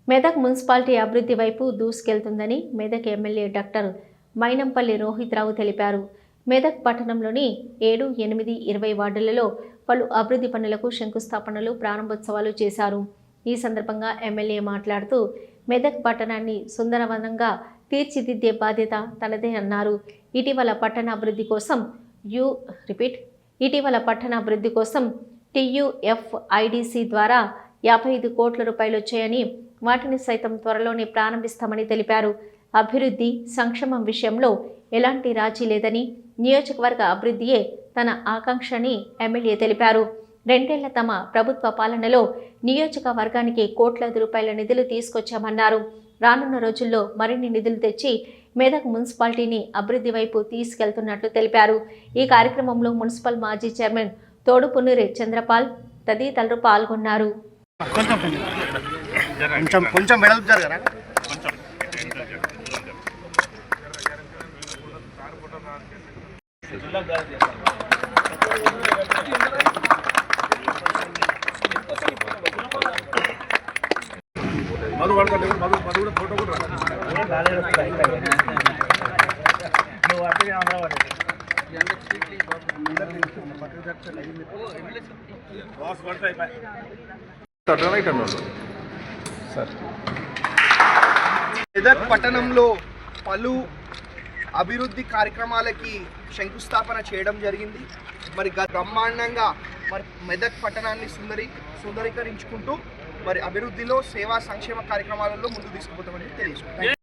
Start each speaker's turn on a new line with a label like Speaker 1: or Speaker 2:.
Speaker 1: Medak municipality అభివృద్ధి వైపు దూసుకెళ్తుందని Medak MLA doctor Mynampally Rohit రావు తెలిపారు. మెదక్ పట్టణంలోని 7, 8, 20 వార్డులలో పలు అభివృద్ధి పనులకు శంకుస్థాపనలు, ప్రారంభోత్సవాలు చేశారు. ఈ సందర్భంగా ఎమ్మెల్యే మాట్లాడుతూ మెదక్ పట్టణాన్ని సుందరవనంగా తీర్చిదిద్దే బాధ్యత తనదే అన్నారు. ఇటీవల పట్టణ అభివృద్ధి కోసం TUFIDC ద్వారా 55 కోట్ల రూపాయలు వచ్చాయని, వాటిని సైతం త్వరలోనే ప్రారంభిస్తామని తెలిపారు. అభివృద్ధి, సంక్షేమం విషయంలో ఎలాంటి రాజీ లేదని, నియోజకవర్గ అభివృద్ధియే తన ఆకాంక్షని ఎమ్మెల్యే తెలిపారు. 2 ఏళ్ల తమ ప్రభుత్వ పాలనలో నియోజకవర్గానికి కోట్లాది రూపాయల నిధులు తీసుకొచ్చామన్నారు. రానున్న రోజుల్లో మరిన్ని నిధులు తెచ్చి మెదక్ మున్సిపాలిటీని అభివృద్ధి వైపు తీసుకెళ్తున్నట్లు తెలిపారు. ఈ కార్యక్రమంలో మున్సిపల్ మాజీ చైర్మన్ తోడుపునూరి చంద్రపాల్ తదితరులు పాల్గొన్నారు.
Speaker 2: మెదక్ పట్టణంలో పలు అభివృద్ధి కార్యక్రమాలకి శంకుస్థాపన చేయడం జరిగింది. మరి బ్రహ్మాండంగా మెదక్ పట్టణాన్ని సుందరీకరించుకుంటూ అభివృద్ధిలో, సేవా సంక్షేమ కార్యక్రమాలలో ముందుకు తీసుకుపోతామని తెలియజేస్తున్నాం.